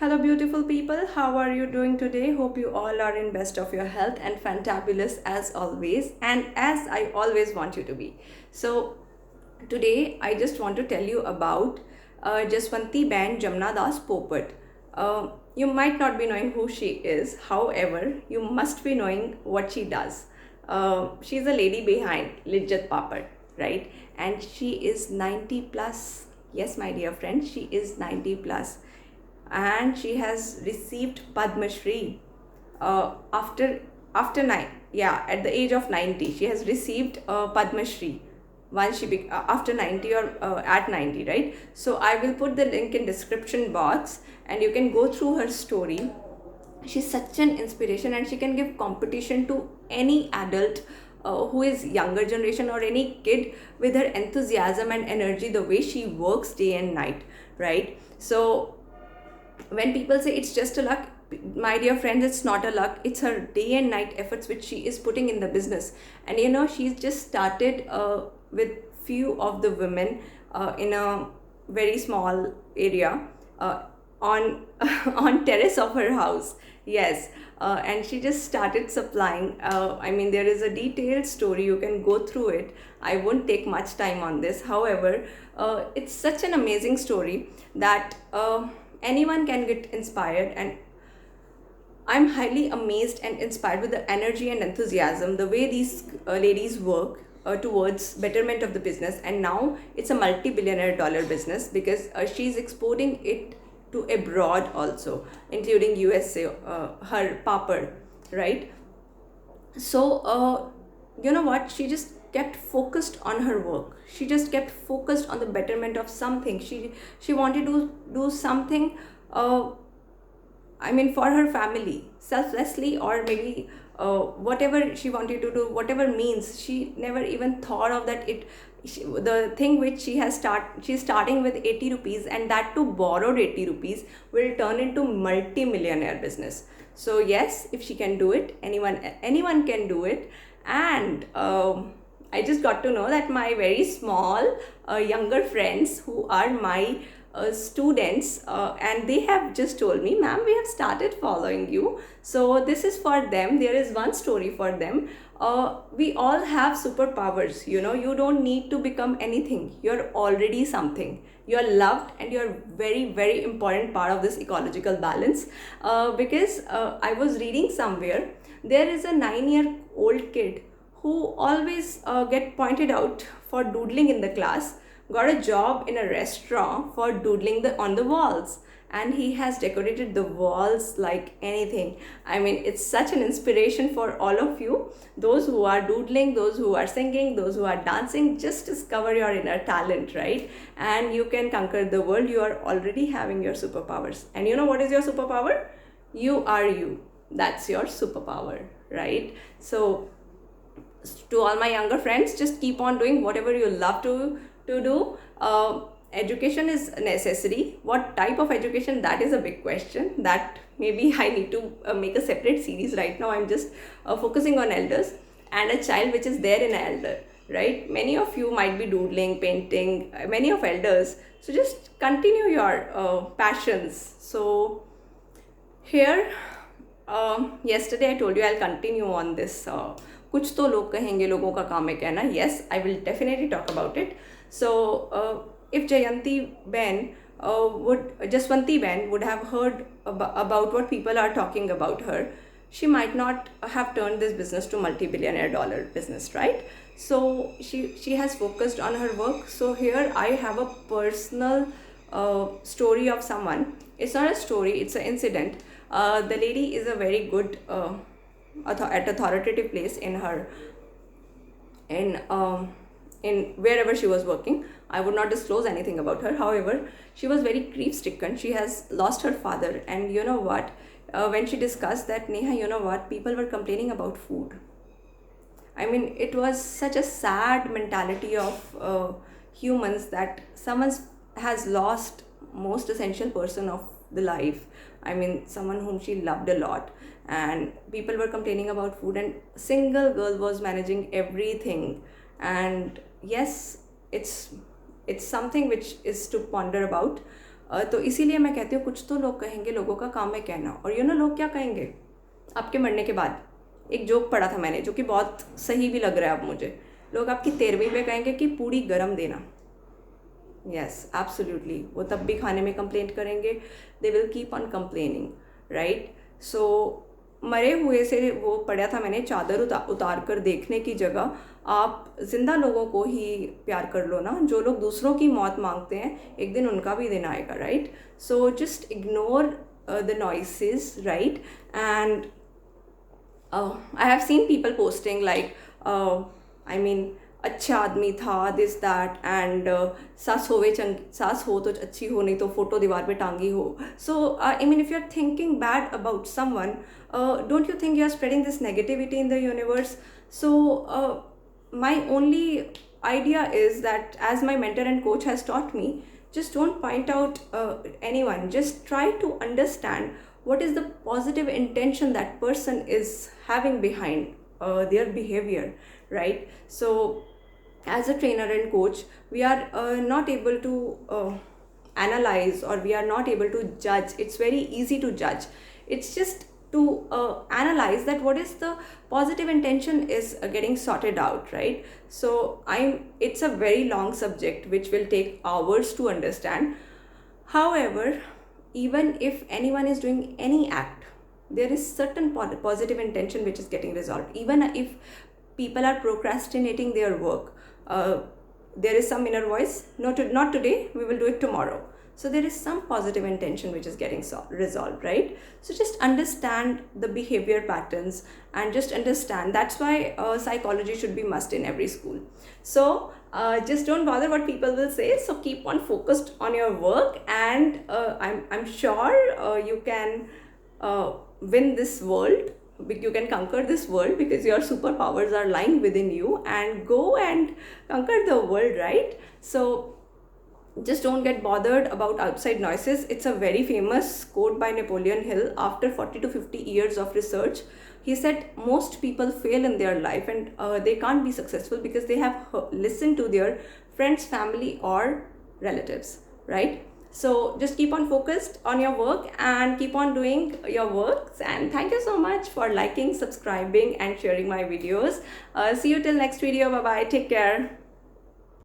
Hello, beautiful people. How are you doing today? Hope you all are in best of your health and fantabulous as always, and as I always want you to be. So, today I just want to tell you about Jaswanti Ben Jamna Das Popat. You might not be knowing who she is, however, you must be knowing what she does. She's a lady behind Lijjat Papad, right? And she is 90 plus. Yes, my dear friend, she is 90 plus, and she has received Padma Shri after nine. Yeah, at the age of 90, she has received Padma Shri once after 90 or at 90, right? So I will put the link in description box, and you can go through her story. She's such an inspiration, and she can give competition to any adult who is younger generation, or any kid, with her enthusiasm and energy, the way she works day and night, right? So when people say it's just a luck, my dear friends, it's not a luck. It's her day and night efforts which she is putting in the business. And she's just started with few of the women in a very small area, on on terrace of her house. Yes. And she just started supplying. There is a detailed story, you can go through it. I won't take much time on this, however, it's such an amazing story that anyone can get inspired. And I'm highly amazed and inspired with the energy and enthusiasm, the way these ladies work towards betterment of the business. And now it's a multi-billionaire dollar business, because she's exporting it to abroad also, including USA, her papad, right? So you know what, she just kept focused on her work. She just kept focused on the betterment of something. She wanted to do something, for her family, selflessly, or maybe whatever she wanted to do, whatever means. She never even thought of that. The thing which she's starting with 80 rupees, and that too borrowed 80 rupees, will turn into multi-millionaire business. So yes, if she can do it, anyone can do it. And I just got to know that my very small younger friends, who are my students, and they have just told me, ma'am, we have started following you. So this is for them. There is one story for them. We all have superpowers. You don't need to become anything. You're already something. You're loved, and you're very, very important part of this ecological balance. Because I was reading somewhere, there is a 9-year-old kid who always get pointed out for doodling in the class, got a job in a restaurant for doodling on the walls, and he has decorated the walls like anything. It's such an inspiration for all of you, those who are doodling, those who are singing, those who are dancing. Just discover your inner talent, right? And you can conquer the world. You are already having your superpowers. And you know what is your superpower? You are you. That's your superpower, right? So to all my younger friends, just keep on doing whatever you love to do. Education is necessary. What type of education, that is a big question that maybe I need to make a separate series. Right now I'm just focusing on elders and a child which is there in an elder, right? Many of you might be doodling, painting, many of elders. So just continue your passions. So here, yesterday I told you I'll continue on this. कुछ तो लोग कहेंगे, लोगों का काम है कहना. Yes, I will definitely talk about it. So if Jaswanti Ben would have heard about what people are talking about her, she might not have turned this business to multi-billionaire dollar business, right? So she has focused on her work. So here I have a personal story of someone. It's not a story, it's an incident. The lady is a very good at authoritative place in her in wherever she was working. I would not disclose anything about her. However, she was very grief stricken. She has lost her father, and you know what? When she discussed that, Neha, you know what? People were complaining about food. It was such a sad mentality of humans, that someone has lost most essential person of the life. Someone whom she loved a lot, and people were complaining about food, and single girl was managing everything. And yes, it's something which is to ponder about. तो इसीलिए मैं कहती हूँ कुछ तो लोग कहेंगे, लोगों का काम है कहना। और लोग क्या कहेंगे आपके मरने के बाद? एक जोक पढ़ा था मैंने जो कि बहुत सही भी लग रहा है अब मुझे। लोग आपकी 13वीं पे कहेंगे कि पूड़ी गरम देना। Yes, absolutely. वो तब भी खाने में कंप्लेंट करेंगे, they will keep on complaining, right? So मरे हुए से, वो पढ़ा था मैंने, चादर उतार कर देखने की जगह आप जिंदा लोगों को ही प्यार कर लो ना। जो लोग दूसरों की मौत मांगते हैं, एक दिन उनका भी दिन आएगा, right? So just ignore the noises, right? And I have seen people posting like, I mean, अच्छा आदमी था, दिस दैट, एंड सास हो तो अच्छी हो, नहीं तो फोटो दीवार पे टांगी हो. So I mean, if you are thinking bad about someone, don't you think you are spreading this negativity in the universe? So my only idea is that, as my mentor and coach has taught me, just don't point out anyone. Just try to understand what is the positive intention that person is having behind their behavior, right? So as a trainer and coach, we are not able to analyze, or we are not able to judge. It's very easy to judge. It's just to analyze that what is the positive intention is getting sorted out, right? So it's a very long subject which will take hours to understand. However, even if anyone is doing any act, there is certain positive intention which is getting resolved. Even if people are procrastinating their work, there is some inner voice, not today, we will do it tomorrow. So there is some positive intention which is getting resolved, right? So just understand the behavior patterns, and just understand. That's why psychology should be must in every school. So just don't bother what people will say. So keep on focused on your work, and I'm sure you can win this world. You can conquer this world, because your superpowers are lying within you, and go and conquer the world, right? So just don't get bothered about outside noises. It's a very famous quote by Napoleon Hill. After 40 to 50 years of research, he said most people fail in their life, and they can't be successful because they have listened to their friends, family, or relatives, right? So just keep on focused on your work and keep on doing your works. And thank you so much for liking, subscribing, and sharing my videos. See you till next video. Bye bye. Take care.